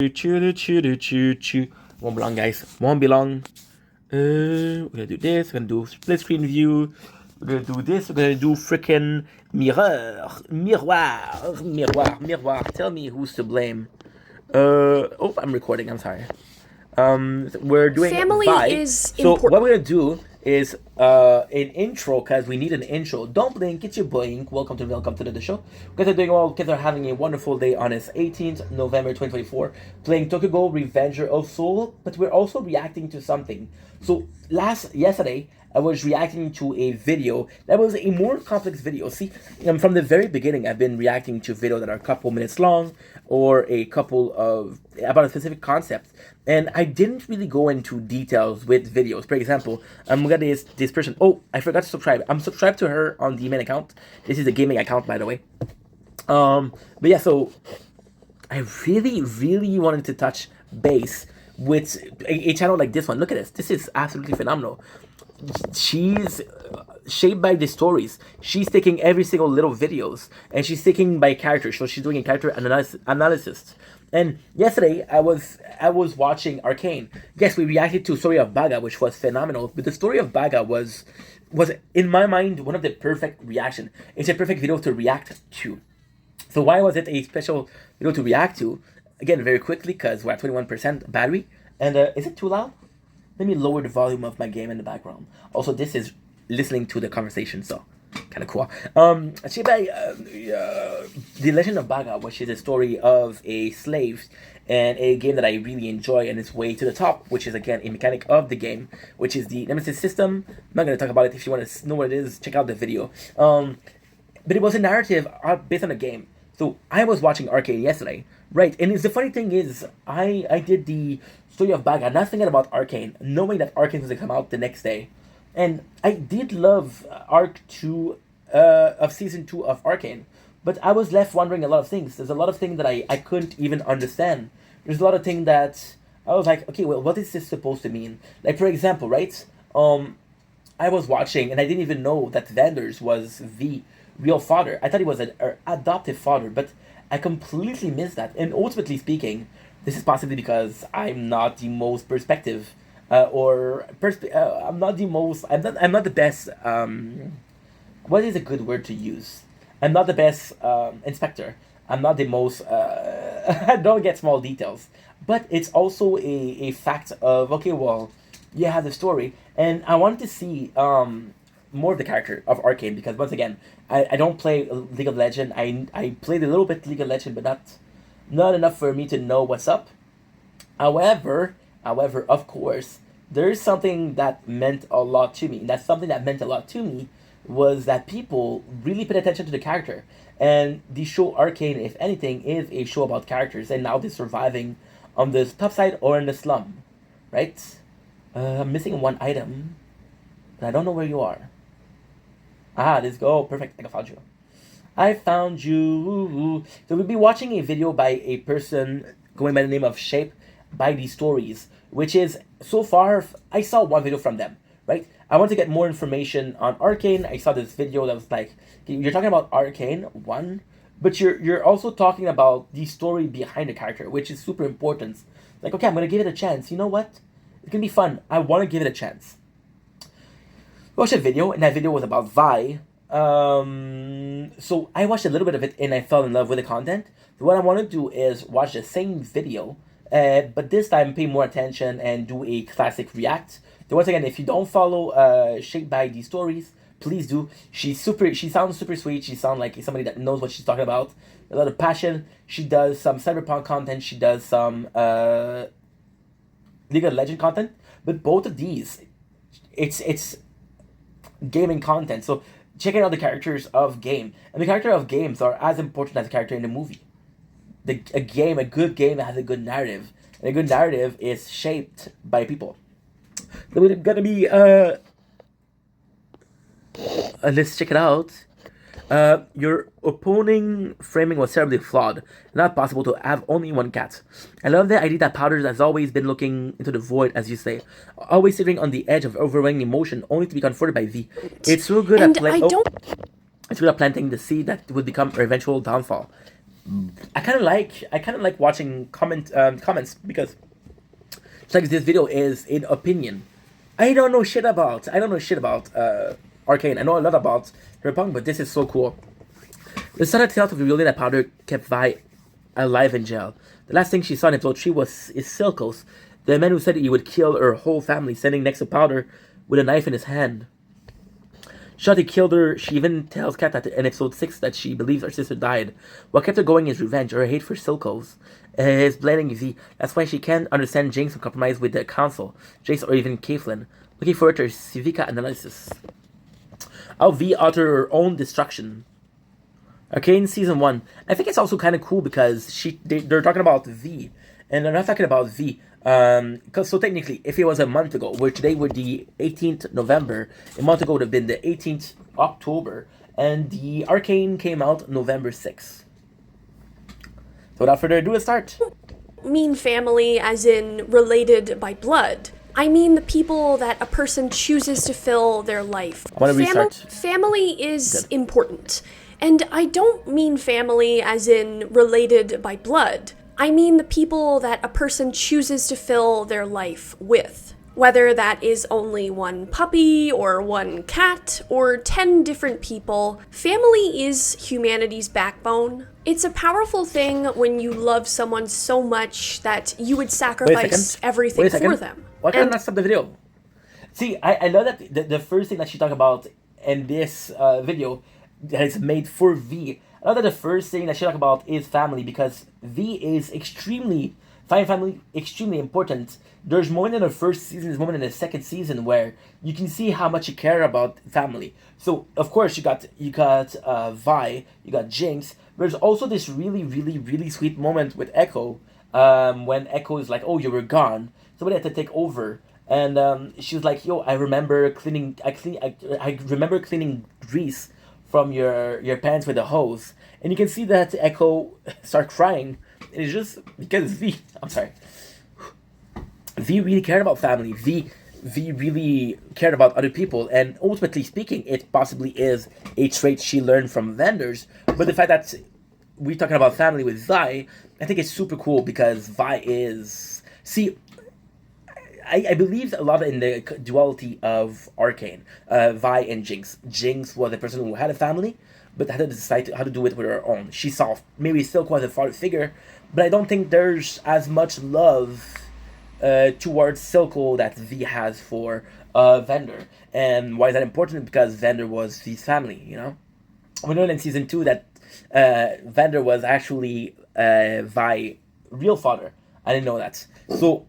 Won't be long, guys. Won't be long. We're gonna do this. We're gonna do split screen view. We're gonna do this. We're gonna do freaking miroir. Tell me who's to blame. Oh, I'm recording. I'm sorry. We're doing Family Vi. is So important. what we're gonna do is an intro because we need an intro. Don't blink, it's your blink. Welcome to the show. Guys are doing well. Kids are having a wonderful day on this 18th November 2024. Playing Tokyo Ghoul Revenger of Soul, but we're also reacting to something. So yesterday I was reacting to a video that was a more complex video. See, from the very beginning, I've been reacting to videos that are a couple minutes long or a couple of about a specific concept, and I didn't really go into details with videos. For example, I'm gonna this person. Oh, I forgot to subscribe. I'm subscribed to her on the main account. This is a gaming account, by the way. But yeah, so I really wanted to touch base with a channel like this one. Look at this. This is absolutely phenomenal. She's shaped by the stories. She's taking every single little videos and she's taking by character. So she's doing a character analysis. And yesterday I was watching Arcane. Yes, we reacted to Story of Baga, which was phenomenal. But the Story of Baga was in my mind one of the perfect reaction. It's a perfect video to react to. So why was it a special video to react to? Again, very quickly, because we're at 21% battery. And is it too loud? Let me lower the volume of my game in the background. Also, this is listening to the conversation, so kind of cool. The Legend of Baga, which is a story of a slave and a game that I really enjoy and its way to the top, which is again a mechanic of the game, which is the Nemesis system. I'm not going to talk about it. If you want to know what it is, check out the video. But it was a narrative based on a game. So I was watching Arcane yesterday, right? And the funny thing is, I did the Story of Baga, not thinking about Arcane, knowing that Arcane was going to come out the next day. And I did love Arc 2 of Season 2 of Arcane, but I was left wondering a lot of things. There's a lot of things that I couldn't even understand. There's a lot of things that I was like, okay, well, what is this supposed to mean? Like, for example, right? I was watching and I didn't even know that Vanders was the real father. I thought he was an adoptive father, but I completely missed that. And ultimately speaking, this is possibly because I'm not the most perspective, I'm not the most. I'm not the best. What is a good word to use? I'm not the best inspector. I'm not the most. I don't get small details, but it's also a fact of okay. Well, you have the story, and I wanted to see more of the character of Arcane because once again, I don't play League of Legends. I played a little bit League of Legends, but not enough for me to know what's up. However, of course, there is something that meant a lot to me. And that something that meant a lot to me was that people really paid attention to the character. And the show Arcane, if anything, is a show about characters and now they're surviving on the top side or in the slum, right? I'm missing one item, but I don't know where you are. Let's go. Perfect. I found you. I found you. So we'll be watching a video by a person going by the name of Shape by these stories, which is so far I saw one video from them, right? I want to get more information on Arcane. I saw this video that was like, you're talking about Arcane 1, but you're also talking about the story behind the character, which is super important. Like, okay, I'm gonna give it a chance. You know what? It's gonna be fun. I want to give it a chance. We watched a video, and that video was about Vi. So I watched a little bit of it, and I fell in love with the content. So what I want to do is watch the same video, but this time pay more attention and do a classic react. So once again, if you don't follow Shaped by these stories, please do. She sounds super sweet. She sounds like somebody that knows what she's talking about. A lot of passion. She does some cyberpunk content. She does some League of Legends content. But both of these, it's gaming content. So checking out the characters of game. And the character of games are as important as the character in the movie. A good game has a good narrative. And a good narrative is shaped by people. So we're gonna be let's check it out. Your opponent framing was terribly flawed. Not possible to have only one cat. I love the idea that Powders has always been looking into the void, as you say, always sitting on the edge of overwhelming emotion, only to be comforted by V. It's so good And at I don't. It's good at planting the seed that would become her eventual downfall. I kind of like watching comments because it's like this video is an opinion. I don't know shit about Arcane. I know a lot about Cyberpunk, but this is so cool. The Sun tales of revealing that Powder kept Vi alive in jail. The last thing she saw in episode 3 was Silkos, the man who said he would kill her whole family, standing next to Powder with a knife in his hand. Shotty killed her. She even tells Kat that in episode 6 that she believes her sister died. What kept her going is revenge, or her hate for Silkos. Is blaming Z. That's why she can't understand Jinx and compromise with the council, Jace, or even Caitlyn. Looking forward to her Civica analysis. How V uttered her own destruction. Arcane Season 1. I think it's also kind of cool because they're talking about V. And they're not talking about V. So technically, if it was a month ago, where today would the 18th November, a month ago would have been the 18th October, and the Arcane came out November 6th. So without further ado, let's start. Mean family as in related by blood. I mean the people that a person chooses to fill their life. I want to restart. Family is important. And I don't mean family as in related by blood. I mean the people that a person chooses to fill their life with. Whether that is only one puppy, or one cat, or 10 different people, family is humanity's backbone. It's a powerful thing when you love someone so much that you would sacrifice everything for them. Why can't I not stop the video? See, I love that the first thing that she talked about in this video that is made for V. I love that the first thing that she talked about is family, because V is family extremely important. There's moment in the first season, there's moment in the second season where you can see how much you care about family. So of course you got Vi, you got Jinx. There's also this really, really, really sweet moment with Echo, when Echo is like, "Oh, you were gone. Somebody had to take over." And she was like, "Yo, I remember cleaning grease from your pants with a hose." And you can see that Echo start crying. It's just because V really cared about family. V really cared about other people, and ultimately speaking, it possibly is a trait she learned from vendors. But the fact that we're talking about family with Vi, I think it's super cool because Vi is... See, I believe a lot in the duality of Arcane, Vi and Jinx. Jinx was a person who had a family, but had to decide how to do it with her own. She saw maybe still quite a father figure, but I don't think there's as much love towards Silco that V has for Vander. And why is that important? Because Vander was V's family, you know? We learned in season 2 that Vander was actually Vi's real father. I didn't know that. So,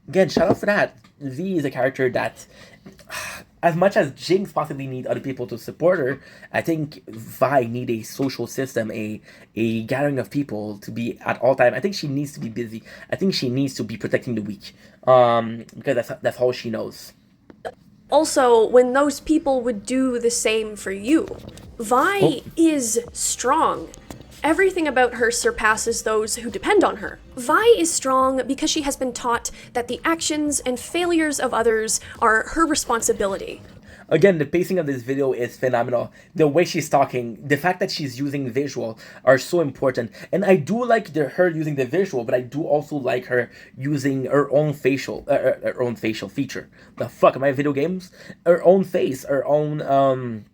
again, shout out for that. V is a character that, as much as Jinx possibly need other people to support her, I think Vi need a social system, a gathering of people to be at all time. I think she needs to be busy. I think she needs to be protecting the weak, because that's all she knows. Also, when those people would do the same for you, Vi is strong. Everything about her surpasses those who depend on her. Vi is strong because she has been taught that the actions and failures of others are her responsibility. Again, the pacing of this video is phenomenal. The way she's talking, the fact that she's using visual are so important. And I do like her using the visual, but I do also like her using her own facial feature. The fuck, am I video games? Her own face, her own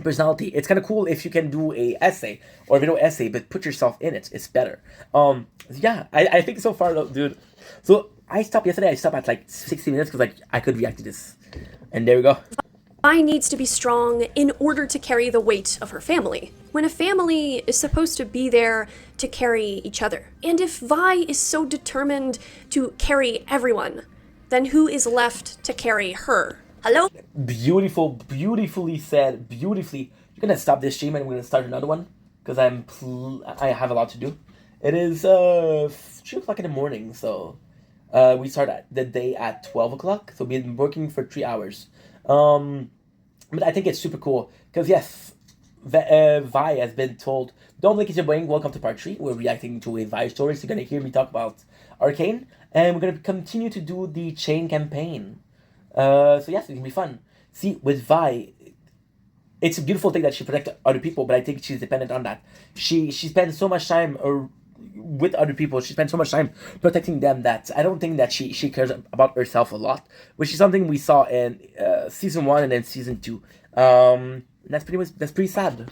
personality. It's kind of cool if you can do a essay or a video essay, but put yourself in it. It's better. Yeah, I think so far, dude. So I stopped yesterday. I stopped at like 60 minutes because I could react to this, and there we go. Vi needs to be strong in order to carry the weight of her family, when a family is supposed to be there to carry each other. And if Vi is so determined to carry everyone, then who is left to carry her? Hello? Beautifully said. Beautifully. You're gonna stop this stream and we're gonna start another one because I have a lot to do. It is 3 o'clock in the morning, so we start the day at 12 o'clock. So we've been working for 3 hours. But I think it's super cool because yes, Vi has been told, "Don't blink, it's your brain." Welcome to part 3. We're reacting to a Vi story, so you're gonna hear me talk about Arcane, and we're gonna continue to do the chain campaign. So yes, it's gonna be fun. See, with Vi, it's a beautiful thing that she protects other people, but I think she's dependent on that. She spends so much time with other people. She spends so much time protecting them that I don't think that she cares about herself a lot, which is something we saw in season 1 and then season 2. That's pretty sad.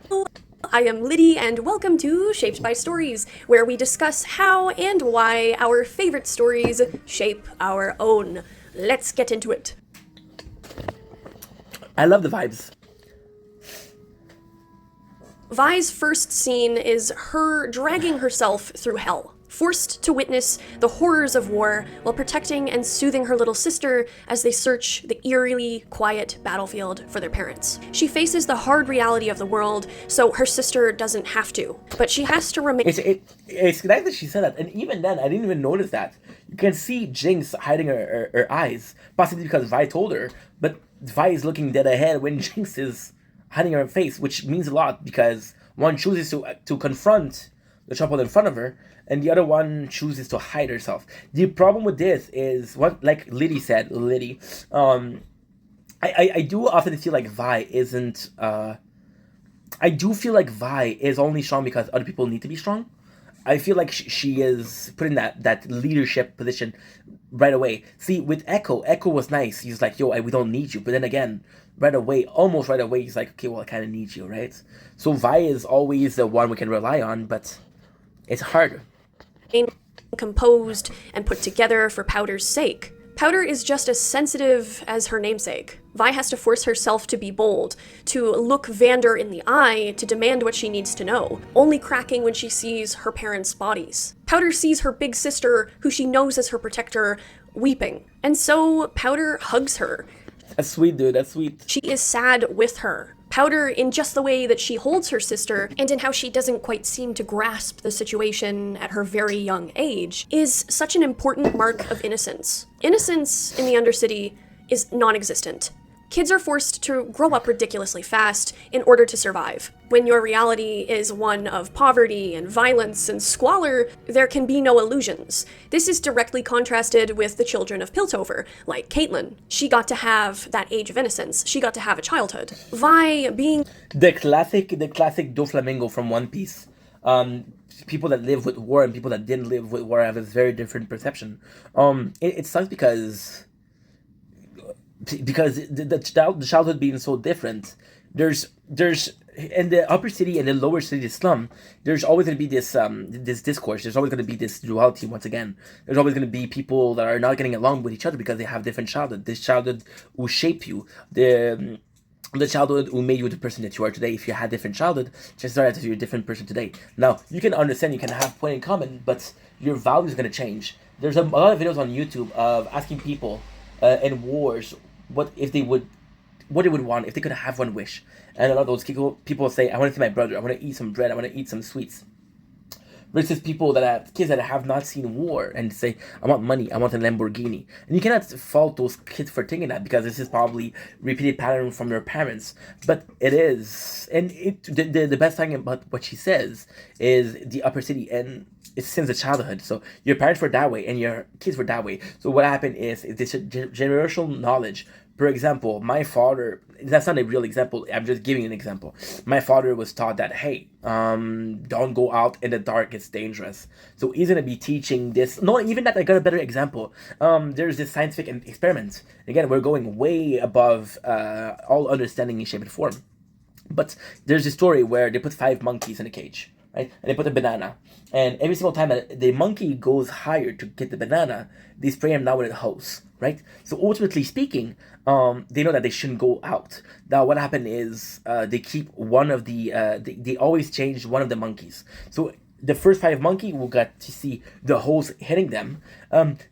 I am Liddy, and welcome to Shaped by Stories, where we discuss how and why our favorite stories shape our own. Let's get into it. I love the vibes. Vi's first scene is her dragging herself through hell, forced to witness the horrors of war while protecting and soothing her little sister as they search the eerily quiet battlefield for their parents. She faces the hard reality of the world, so her sister doesn't have to, but she has to remain. It's nice that she said that, and even then, I didn't even notice that. You can see Jinx hiding her eyes, possibly because Vi told her, but Vi is looking dead ahead when Jinx is hiding her face, which means a lot because one chooses to confront the trouble in front of her, and the other one chooses to hide herself. The problem with this is what, like Liddy said, I do often feel like Vi isn't. I do feel like Vi is only strong because other people need to be strong. I feel like she is put in that leadership position right away. See, with Echo was nice. He's like, yo, we don't need you. But then again, almost right away, he's like, okay, well, I kind of need you, right? So Vi is always the one we can rely on, but it's hard. Composed and put together for Powder's sake. Powder is just as sensitive as her namesake. Vi has to force herself to be bold, to look Vander in the eye, to demand what she needs to know, only cracking when she sees her parents' bodies. Powder sees her big sister, who she knows as her protector, weeping, and so Powder hugs her. That's sweet, dude, that's sweet. She is sad with her. Powder, in just the way that she holds her sister, and in how she doesn't quite seem to grasp the situation at her very young age, is such an important mark of innocence. Innocence in the Undercity is non-existent. Kids are forced to grow up ridiculously fast in order to survive. When your reality is one of poverty and violence and squalor, there can be no illusions. This is directly contrasted with the children of Piltover, like Caitlyn. She got to have that age of innocence. She got to have a childhood. Vi being the classic Doflamingo from One Piece. People that live with war and people that didn't live with war have a very different perception. It sucks because the childhood being so different, there's in the upper city and the lower city, the slum, there's always going to be this this discourse. There's always going to be this duality once again. There's always going to be people that are not getting along with each other because they have different childhood. This childhood will shape you. The childhood who made you the person that you are today. If you had different childhood, chances are that you're a different person today. Now, you can understand, you can have point in common, but your values are going to change. There's a lot of videos on YouTube of asking people in wars what they would want if they could have one wish. And a lot of those people say, I want to see my brother, I want to eat some bread, I want to eat some sweets. Versus people that have kids that have not seen war and say, I want money, I want a Lamborghini. And you cannot fault those kids for thinking that because this is probably repeated pattern from their parents. But it is. And the best thing about what she says is the upper city, and it's since the childhood. So your parents were that way and your kids were that way. So what happened is this generational knowledge. For example, my father, that's not a real example, I'm just giving an example. My father was taught that, hey, don't go out in the dark, it's dangerous. So he's going to be teaching this. No, even that, I got a better example. There's this scientific experiment. Again, we're going way above all understanding in shape and form. But there's a story where they put 5 monkeys in a cage, right? And they put a banana. And every single time that the monkey goes higher to get the banana, they spray him down with a hose, right? So ultimately speaking, they know that they shouldn't go out. Now what happened is they keep one of the, they always change one of the monkeys. So the first 5 monkey will get to see the hose hitting them.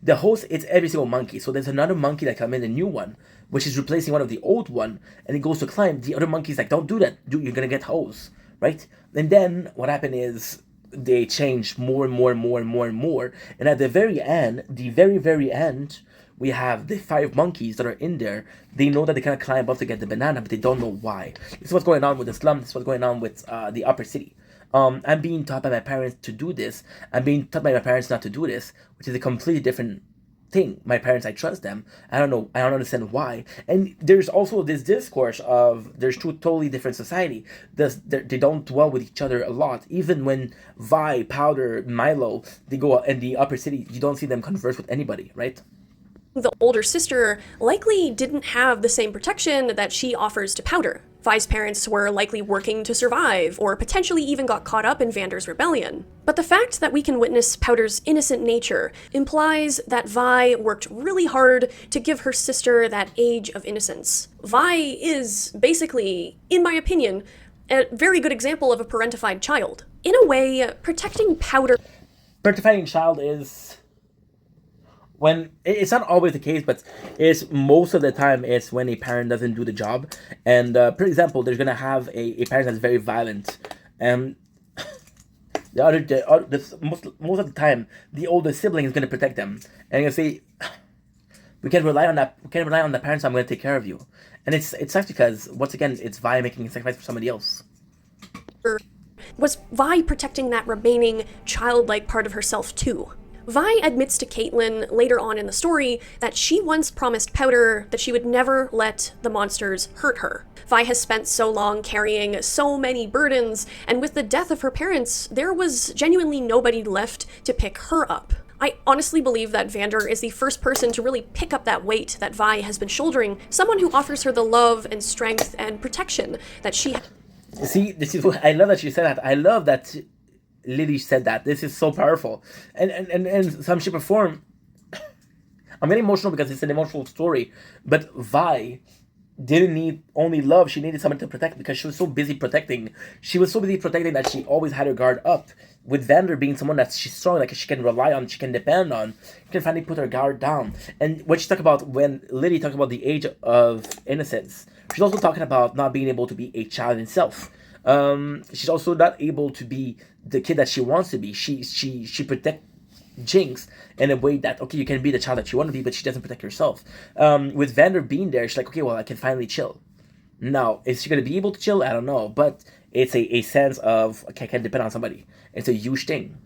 The hose, it's every single monkey. So there's another monkey that come in, a new one, which is replacing one of the old one, and it goes to climb. The other monkey's like, don't do that, you're gonna get hose, right? And then what happened is they change more and more and more and more and more. And at the very end, very end, we have the 5 monkeys that are in there. They know that they cannot climb up to get the banana, but they don't know why. This is what's going on with the slum. This is what's going on with the upper city. I'm being taught by my parents to do this. I'm being taught by my parents not to do this, which is a completely different thing. My parents, I trust them. I don't know. I don't understand why. And there's also this discourse of there's two totally different society. They don't dwell with each other a lot. Even when Vi, Powder, Milo, they go in the upper city, you don't see them converse with anybody, right? The older sister likely didn't have the same protection that she offers to Powder. Vi's parents were likely working to survive, or potentially even got caught up in Vander's rebellion. But the fact that we can witness Powder's innocent nature implies that Vi worked really hard to give her sister that age of innocence. Vi is basically, in my opinion, a very good example of a parentified child. In a way, protecting Powder... Parentified child is... when it's not always the case, but it's most of the time it's when a parent doesn't do the job. And for example, there's gonna have a parent that's very violent, and most of the time the older sibling is gonna protect them, and you say, we can't rely on that. We can't rely on the parents. So I'm gonna take care of you, and it's sucks because once again it's Vi making a sacrifice for somebody else. Was Vi protecting that remaining childlike part of herself too? Vi admits to Caitlin later on in the story that she once promised Powder that she would never let the monsters hurt her. Vi has spent so long carrying so many burdens, and with the death of her parents, there was genuinely nobody left to pick her up. I honestly believe that Vander is the first person to really pick up that weight that Vi has been shouldering, someone who offers her the love and strength and protection that she... See, this is what I love that she said that. I love that Lily said that. This is so powerful. And some shape or form, I'm getting emotional because it's an emotional story. But Vi didn't need only love. She needed someone to protect because she was so busy protecting. She was so busy protecting that she always had her guard up. With Vander being someone that she's strong, like she can rely on, she can depend on, she can finally put her guard down. And what she talked about when Lily talked about the age of innocence, she's also talking about not being able to be a child itself. She's also not able to be the kid that she wants to be. She protects Jinx in a way that, okay, you can be the child that you want to be, but she doesn't protect herself. With Vander being there, she's like, okay, well, I can finally chill. Now, is she going to be able to chill? I don't know, but it's a sense of, okay, I can depend on somebody. It's a huge thing.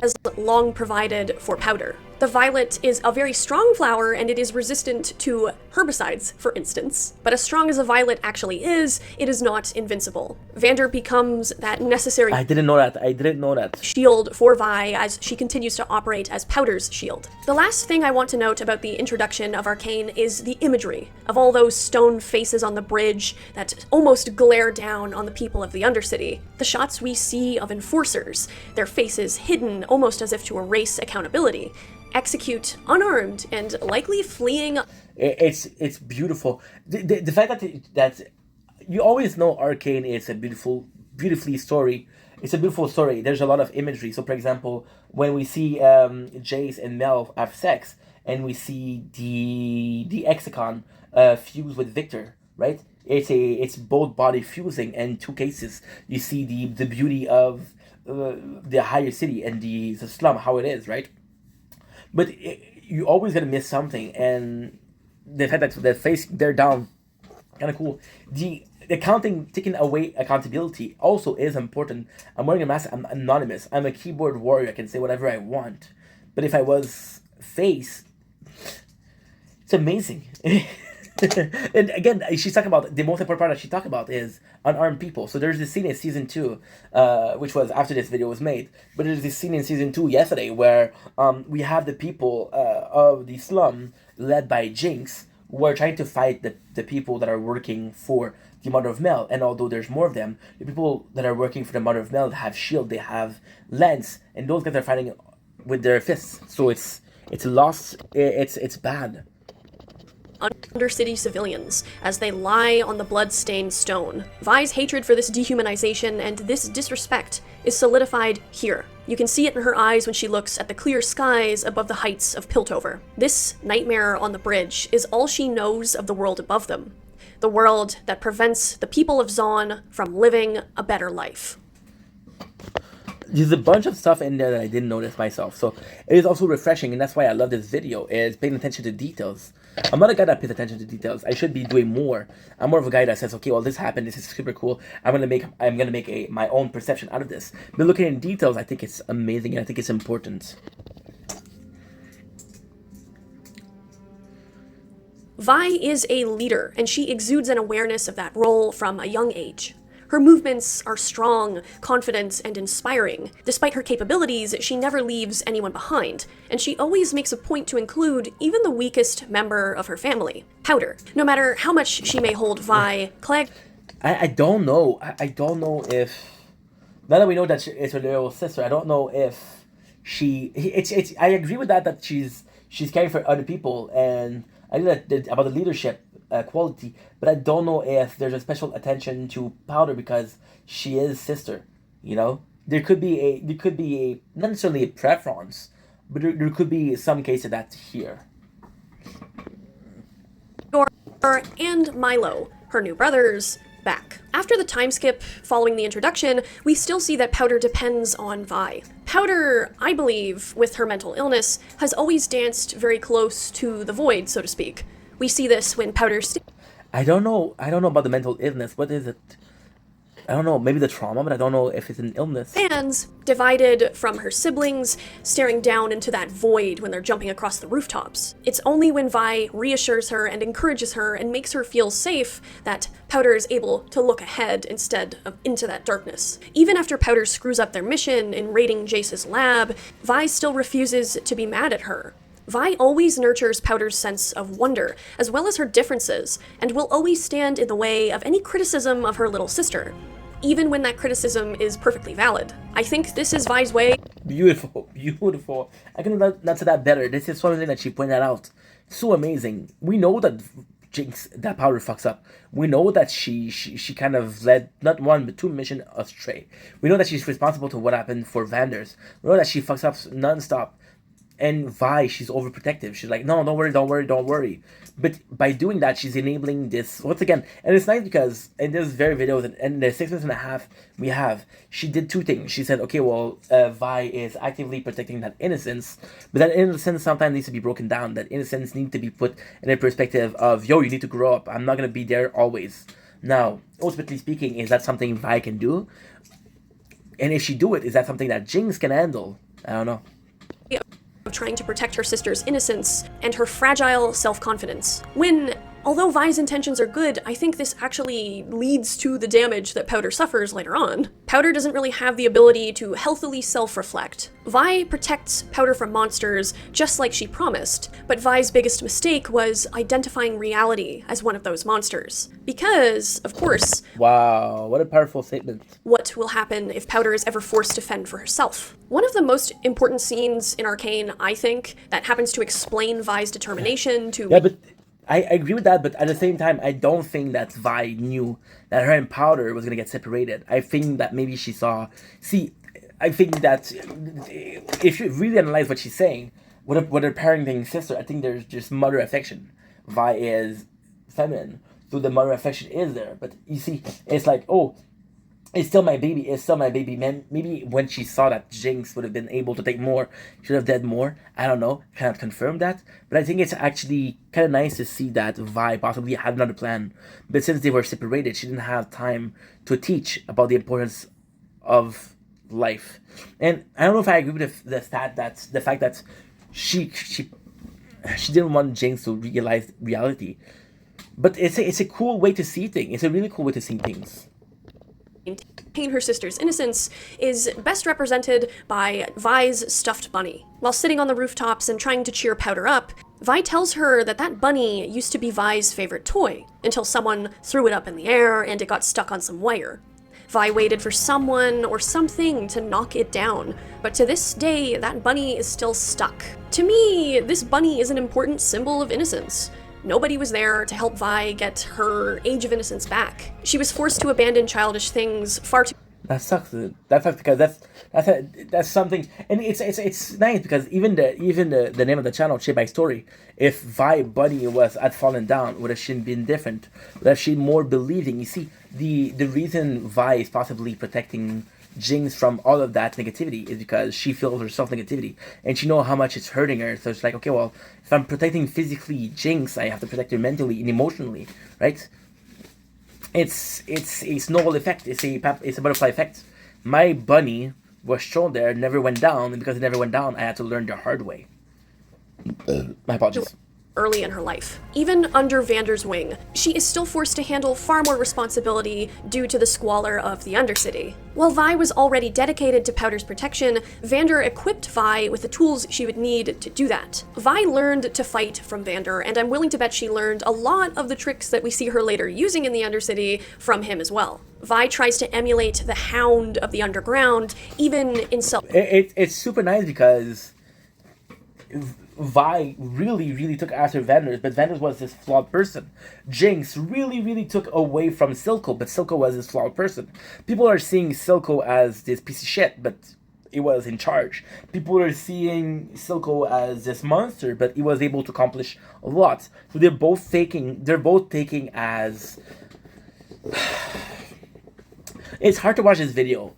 Has long provided for Powder. The violet is a very strong flower and it is resistant to herbicides, for instance. But as strong as a violet actually is, it is not invincible. Vander becomes that necessary... I didn't know that. ...shield for Vi as she continues to operate as Powder's shield. The last thing I want to note about the introduction of Arcane is the imagery of all those stone faces on the bridge that almost glare down on the people of the Undercity. The shots we see of enforcers, their faces hidden almost as if to erase accountability, execute unarmed and likely fleeing. It's beautiful. The fact that you always know Arcane is a beautifully story. It's a beautiful story. There's a lot of imagery. So, for example, when we see Jace and Mel have sex, and we see the Hexacon fuse with Victor, right? It's both body fusing, and in two cases you see the beauty of the higher city and the slum, how it is, right? But you always gonna miss something, and the fact that the face they're down, kind of cool. The accounting, taking away accountability also is important. I'm wearing a mask. I'm anonymous. I'm a keyboard warrior. I can say whatever I want. But if I was face, it's amazing. And again, she's talking about the most important part that she talked about is unarmed people. So there's this scene in season 2, which was after this video was made. But there's this scene in season 2 yesterday where we have the people of the slum led by Jinx who are trying to fight the people that are working for the Mother of Mel. And although there's more of them, the people that are working for the Mother of Mel have shield, they have lance, and those guys are fighting with their fists. So it's lost. It's bad. Undercity civilians as they lie on the blood-stained stone. Vi's hatred for this dehumanization and this disrespect is solidified here. You can see it in her eyes when she looks at the clear skies above the heights of Piltover. This nightmare on the bridge is all she knows of the world above them. The world that prevents the people of Zaun from living a better life. There's a bunch of stuff in there that I didn't notice myself. So it is also refreshing, and that's why I love this video, is paying attention to details. I'm not a guy that pays attention to details. I should be doing more. I'm more of a guy that says, okay, well, this happened, this is super cool. I'm gonna make my own perception out of this. But looking in details, I think it's amazing, and I think it's important. Vi is a leader, and she exudes an awareness of that role from a young age. Her movements are strong, confident, and inspiring. Despite her capabilities, she never leaves anyone behind, and she always makes a point to include even the weakest member of her family, Powder. No matter how much she may hold Vi, Clegg... I don't know. I don't know if... Now that we know that it's her little sister, I don't know if she... I agree with that she's caring for other people, and I know that about the leadership quality, but I don't know if there's a special attention to Powder because she is sister. You know, there could be a not necessarily a preference, but there could be some cases that's here. And Milo, her new brothers, back. After the time skip following the introduction, we still see that Powder depends on Vi. Powder, I believe, with her mental illness, has always danced very close to the void, so to speak. We see this when Powder... I don't know about the mental illness. What is it? I don't know. Maybe the trauma, but I don't know if it's an illness. Stands, divided from her siblings, staring down into that void when they're jumping across the rooftops. It's only when Vi reassures her and encourages her and makes her feel safe that Powder is able to look ahead instead of into that darkness. Even after Powder screws up their mission in raiding Jace's lab, Vi still refuses to be mad at her. Vi always nurtures Powder's sense of wonder, as well as her differences, and will always stand in the way of any criticism of her little sister, even when that criticism is perfectly valid. I think this is Vi's way. Beautiful. I couldn't not say that better. This is something that she pointed out. So amazing. We know that that Powder fucks up. We know that she kind of led not one but two missions astray. We know that she's responsible to what happened for Vanders. We know that she fucks up non-stop. And Vi, she's overprotective. She's like, no, don't worry. But by doing that, she's enabling this once again. And it's nice because in this very video, in the 6 minutes and a half we have, she did two things. She said, okay, well, Vi is actively protecting that innocence, but that innocence sometimes needs to be broken down. That innocence needs to be put in a perspective of, yo, you need to grow up. I'm not gonna be there always. Now, ultimately speaking, is that something Vi can do? And if she do it, is that something that Jinx can handle? I don't know. Of trying to protect her sister's innocence and her fragile self-confidence. Although Vi's intentions are good, I think this actually leads to the damage that Powder suffers later on. Powder doesn't really have the ability to healthily self-reflect. Vi protects Powder from monsters just like she promised, but Vi's biggest mistake was identifying reality as one of those monsters. Because, of course... Wow, what a powerful statement. What will happen if Powder is ever forced to fend for herself? One of the most important scenes in Arcane, I think, that happens to explain Vi's determination to... Yeah, but... I agree with that, but at the same time, I don't think that Vi knew that her and Powder was going to get separated. I think that maybe she saw... See, I think that if you really analyze what she's saying, with her parenting sister, I think there's just mother affection. Vi is feminine, so the mother affection is there. But you see, it's like, oh, it's still my baby, man. Maybe when she saw that Jinx would have been able to take more, should have done more. I don't know, cannot confirm that. But I think it's actually kind of nice to see that Vi possibly had another plan. But since they were separated, she didn't have time to teach about the importance of life. And I don't know if I agree with the fact that she didn't want Jinx to realize reality. But it's a cool way to see things. It's a really cool way to see things. Maintain her sister's innocence is best represented by Vi's stuffed bunny. While sitting on the rooftops and trying to cheer Powder up, Vi tells her that bunny used to be Vi's favorite toy, until someone threw it up in the air and it got stuck on some wire. Vi waited for someone or something to knock it down, but to this day, that bunny is still stuck. To me, this bunny is an important symbol of innocence. Nobody was there to help Vi get her age of innocence back. She was forced to abandon childish things far too... That sucks. That sucks because that's something, and it's nice because even the name of the channel, Chip by Story, if Vi Bunny had fallen down, would have she been different? Would have she more believing? You see, the reason Vi is possibly protecting Jinx from all of that negativity is because she feels herself negativity and she knows how much it's hurting her. So it's like, okay, well, if I'm protecting physically Jinx, I have to protect her mentally and emotionally, right? It's a snowball effect. It's a butterfly effect. My bunny was thrown there, never went down, and because it never went down, I had to learn the hard way. My apologies. early in her life. Even under Vander's wing, she is still forced to handle far more responsibility due to the squalor of the Undercity. While Vi was already dedicated to Powder's protection, Vander equipped Vi with the tools she would need to do that. Vi learned to fight from Vander, and I'm willing to bet she learned a lot of the tricks that we see her later using in the Undercity from him as well. Vi tries to emulate the Hound of the Underground, even in self. It's super nice because Vi really took after Vanders, but Vanders was this flawed person. Jinx really took away from Silco, but Silco was this flawed person. People are seeing Silco as this piece of shit, but he was in charge. People are seeing Silco as this monster, but he was able to accomplish a lot. So they're both taking as it's hard to watch this video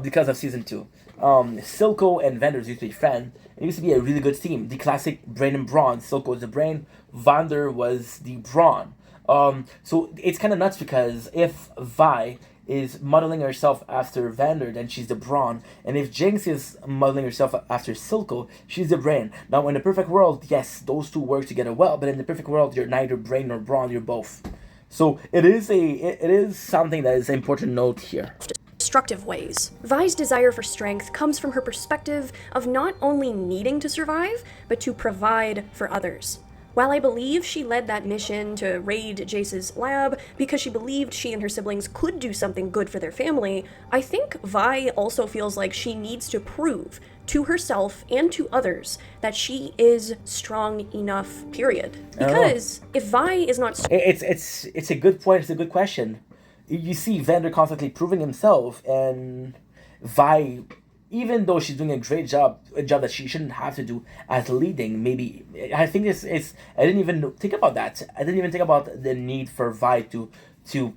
because of season 2. Silco and Vanders used to be friends. It used to be a really good team. The classic brain and brawn. Silco was the brain, Vander was the brawn. So it's kind of nuts because if Vi is modeling herself after Vander, then she's the brawn. And if Jinx is modeling herself after Silco, she's the brain. Now, in the perfect world, yes, those two work together well. But in the perfect world, you're neither brain nor brawn. You're both. So it is something that is an important note here. Destructive ways. Vi's desire for strength comes from her perspective of not only needing to survive, but to provide for others. While I believe she led that mission to raid Jace's lab because she believed she and her siblings could do something good for their family, I think Vi also feels like she needs to prove to herself and to others that she is strong enough, period. Because if Vi is not... It's a good point, it's a good question. You see Vander constantly proving himself, and Vi, even though she's doing a great job, a job that she shouldn't have to do as leading, maybe, I think I didn't even think about that. I didn't even think about the need for Vi to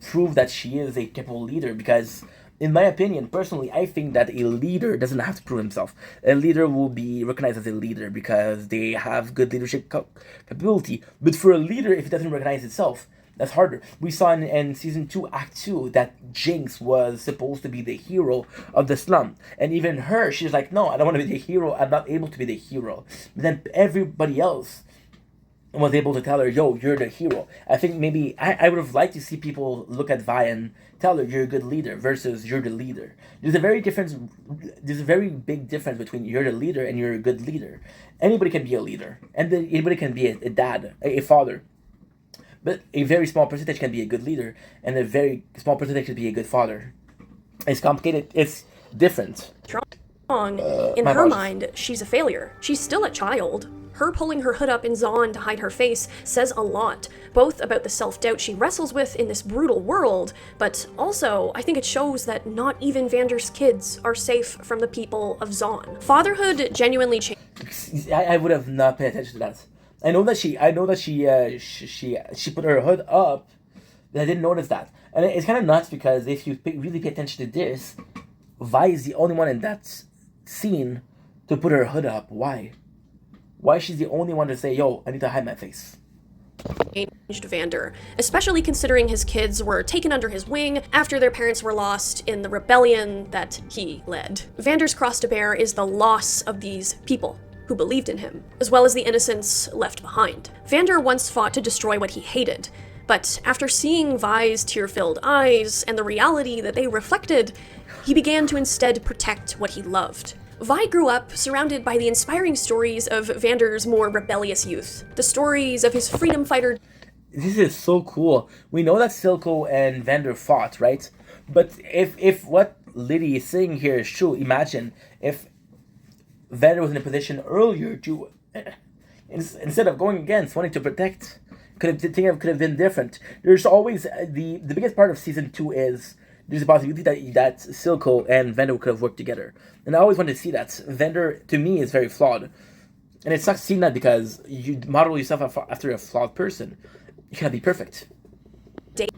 prove that she is a capable leader, because in my opinion, personally, I think that a leader doesn't have to prove himself. A leader will be recognized as a leader because they have good leadership capability. But for a leader, if it doesn't recognize itself, that's harder. We saw in season 2, act 2, that Jinx was supposed to be the hero of the slum. And even her, she's like, no, I don't want to be the hero. I'm not able to be the hero. But then everybody else was able to tell her, yo, you're the hero. I think maybe I would have liked to see people look at Vi and tell her you're a good leader versus you're the leader. There's a very big difference between you're the leader and you're a good leader. Anybody can be a leader. And then anybody can be a dad, a father. But a very small percentage can be a good leader, and a very small percentage can be a good father. It's complicated. It's different. In her mind, she's a failure. She's still a child. Her pulling her hood up in Zaun to hide her face says a lot, both about the self-doubt she wrestles with in this brutal world, but also, I think it shows that not even Vander's kids are safe from the people of Zaun. Fatherhood genuinely changed. I would have not paid attention to that. I know that she put her hood up, but I didn't notice that. And it's kind of nuts because if you really pay attention to this, Vi is the only one in that scene to put her hood up. Why? Why she's the only one to say, yo, I need to hide my face? Changed Vander, especially considering his kids were taken under his wing after their parents were lost in the rebellion that he led. Vander's cross to bear is the loss of these people who believed in him, as well as the innocents left behind. Vander once fought to destroy what he hated, but after seeing Vi's tear-filled eyes and the reality that they reflected, he began to instead protect what he loved. Vi grew up surrounded by the inspiring stories of Vander's more rebellious youth, the stories of his freedom fighter. This is so cool. We know that Silco and Vander fought, right? But if what Liddy is saying here is true, imagine if Vander was in a position earlier to, instead of going against, wanting to protect, could have been different. There's always the biggest part of season 2 is there's a possibility that Silco and Vander could have worked together, and I always wanted to see that. Vander to me is very flawed, and it sucks seeing that because you model yourself after a flawed person. You cannot be perfect.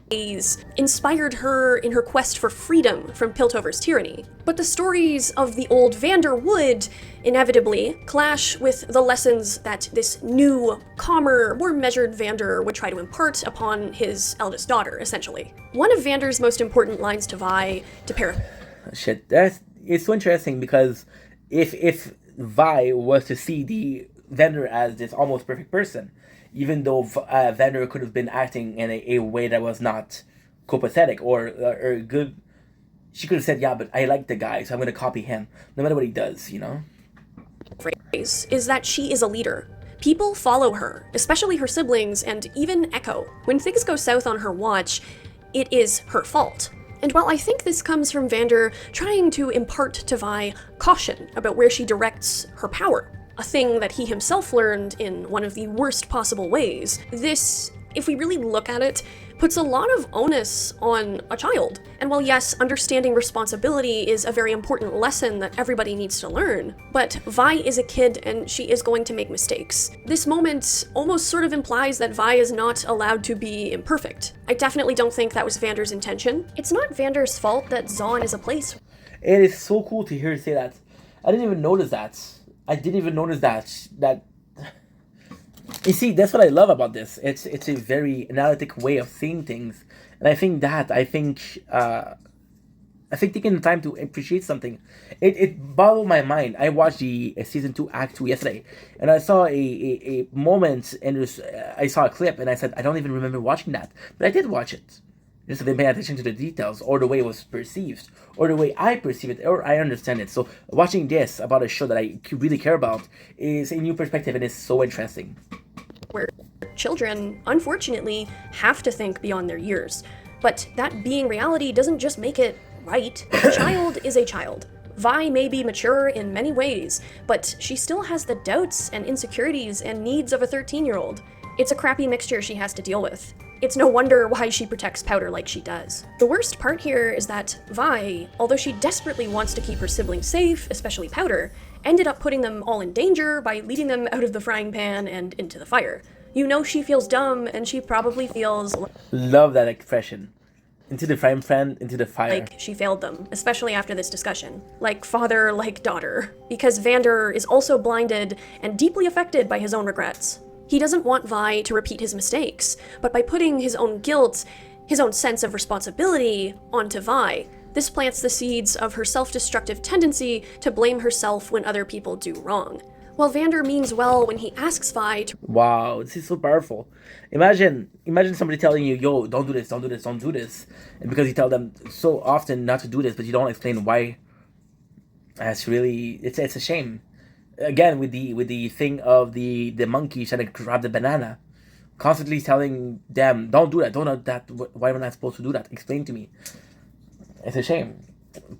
Days inspired her in her quest for freedom from Piltover's tyranny. But the stories of the old Vander would inevitably clash with the lessons that this new, calmer, more measured Vander would try to impart upon his eldest daughter, essentially. One of Vander's most important lines to Vi, to It's so interesting because if Vi was to see the Vander as this almost perfect person, even though Vander could have been acting in a way that was not copacetic or good. She could have said, yeah, but I like the guy, so I'm going to copy him, no matter what he does, you know? Phrase is that she is a leader. People follow her, especially her siblings and even Echo. When things go south on her watch, it is her fault. And while I think this comes from Vander trying to impart to Vi caution about where she directs her power, a thing that he himself learned in one of the worst possible ways, this, if we really look at it, puts a lot of onus on a child. And while yes, understanding responsibility is a very important lesson that everybody needs to learn, but Vi is a kid and she is going to make mistakes. This moment almost sort of implies that Vi is not allowed to be imperfect. I definitely don't think that was Vander's intention. It's not Vander's fault that Zaun is a place. It is so cool to hear her say that. I didn't even notice that. That you see, that's what I love about this. It's a very analytic way of seeing things, and I think taking the time to appreciate something, it boggled my mind. I watched the season 2 act 2 yesterday, and I saw a moment, and I saw a clip, and I said I don't even remember watching that, but I did watch it. Just to pay attention to the details, or the way it was perceived, or the way I perceive it, or I understand it. So watching this about a show that I really care about is a new perspective, and it's so interesting. Where children, unfortunately, have to think beyond their years. But that being reality doesn't just make it right. A child is a child. Vi may be mature in many ways, but she still has the doubts and insecurities and needs of a 13-year-old. It's a crappy mixture she has to deal with. It's no wonder why she protects Powder like she does. The worst part here is that Vi, although she desperately wants to keep her siblings safe, especially Powder, ended up putting them all in danger by leading them out of the frying pan and into the fire. You know she feels dumb, and she probably feels... Love that expression. Into the frying pan, into the fire. Like she failed them, especially after this discussion. Like father, like daughter. Because Vander is also blinded and deeply affected by his own regrets. He doesn't want Vi to repeat his mistakes, but by putting his own guilt, his own sense of responsibility onto Vi, this plants the seeds of her self-destructive tendency to blame herself when other people do wrong. While Vander means well when he asks Vi to... Wow, this is so powerful. Imagine somebody telling you, yo, don't do this, don't do this, don't do this. And because you tell them so often not to do this, but you don't explain why, it's a shame. Again, with the thing of the monkey trying to grab the banana, constantly telling them, don't do that, don't do that, why am I not supposed to do that? Explain to me. It's a shame.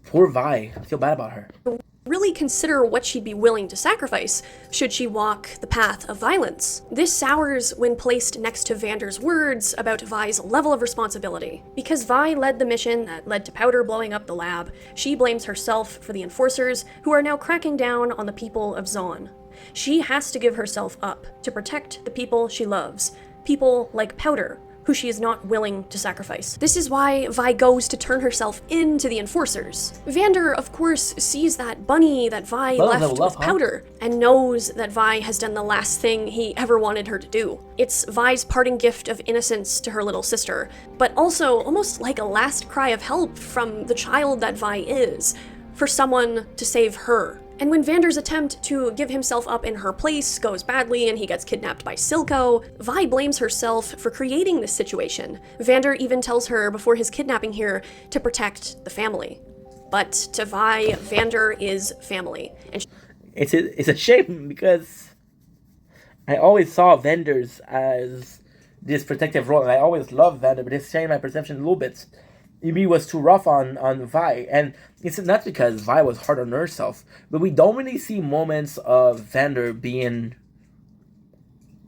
Poor Vi. I feel bad about her. Really consider what she'd be willing to sacrifice should she walk the path of violence. This sours when placed next to Vander's words about Vi's level of responsibility. Because Vi led the mission that led to Powder blowing up the lab, she blames herself for the enforcers who are now cracking down on the people of Zaun. She has to give herself up to protect the people she loves, people like Powder, who she is not willing to sacrifice. This is why Vi goes to turn herself into the enforcers. Vander, of course, sees that bunny that Vi left with Powder, and knows that Vi has done the last thing he ever wanted her to do. It's Vi's parting gift of innocence to her little sister, but also almost like a last cry of help from the child that Vi is, for someone to save her. And when Vander's attempt to give himself up in her place goes badly and he gets kidnapped by Silco, Vi blames herself for creating this situation. Vander even tells her before his kidnapping here to protect the family. But to Vi, Vander is family. And it's a shame because I always saw Vanders as this protective role, and I always loved Vander, but it's changed my perception a little bit. Maybe was too rough on Vi, and it's not because Vi was hard on herself, but we don't really see moments of Vander being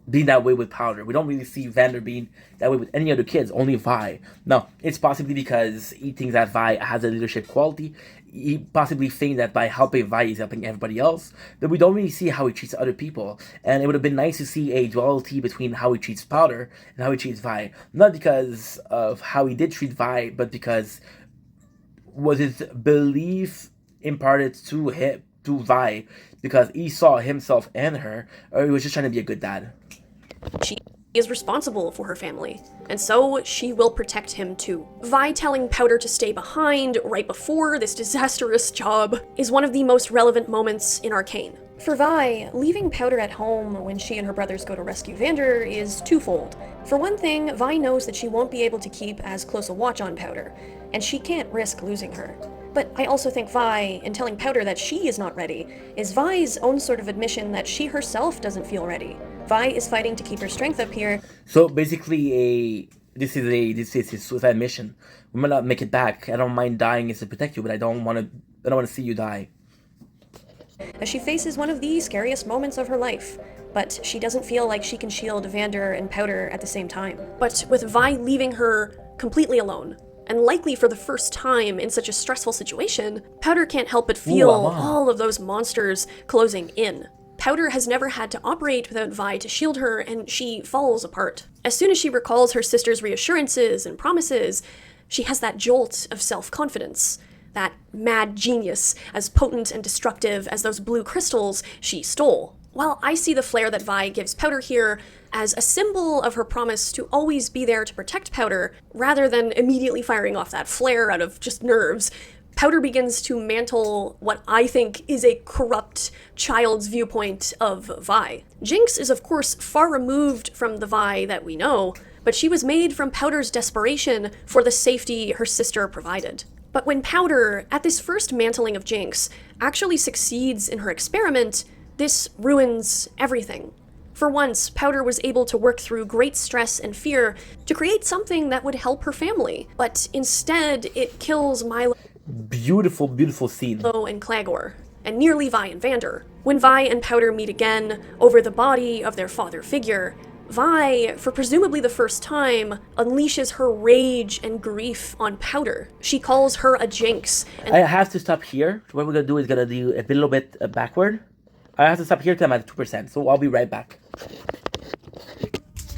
that way with Powder. We don't really see Vander being that way with any other kids, only Vi. Now, it's possibly because he thinks that Vi has a leadership quality. He possibly thinks that by helping Vi, he's helping everybody else, but we don't really see how he treats other people. And it would have been nice to see a duality between how he treats Powder and how he treats Vi. Not because of how he did treat Vi, but because was his belief imparted to Vi because he saw himself and her, or he was just trying to be a good dad. She is responsible for her family, and so she will protect him too. Vi telling Powder to stay behind right before this disastrous job is one of the most relevant moments in Arcane. For Vi, leaving Powder at home when she and her brothers go to rescue Vander is twofold. For one thing, Vi knows that she won't be able to keep as close a watch on Powder, and she can't risk losing her. But I also think Vi, in telling Powder that she is not ready, is Vi's own sort of admission that she herself doesn't feel ready. Vi is fighting to keep her strength up here. So basically, this is a suicide mission. We might not make it back. I don't mind dying is to protect you, but I don't want to see you die. As she faces one of the scariest moments of her life. But she doesn't feel like she can shield Vander and Powder at the same time. But with Vi leaving her completely alone, and likely for the first time in such a stressful situation, Powder can't help but feel all of those monsters closing in. Powder has never had to operate without Vi to shield her, and she falls apart. As soon as she recalls her sister's reassurances and promises, she has that jolt of self-confidence. That mad genius, as potent and destructive as those blue crystals she stole. While I see the flare that Vi gives Powder here as a symbol of her promise to always be there to protect Powder, rather than immediately firing off that flare out of just nerves, Powder begins to mantle what I think is a corrupt child's viewpoint of Vi. Jinx is of course far removed from the Vi that we know, but she was made from Powder's desperation for the safety her sister provided. But when Powder, at this first mantling of Jinx, actually succeeds in her experiment, this ruins everything. For once, Powder was able to work through great stress and fear to create something that would help her family, but instead it kills Milo Beautiful, beautiful scene. and Clagor, and nearly Vi and Vander. When Vi and Powder meet again over the body of their father figure, Vi, for presumably the first time, unleashes her rage and grief on Powder. She calls her a Jinx. I have to stop here. What we're gonna do is gonna do a little bit backward. I have to stop here because I'm at 2%, so I'll be right back.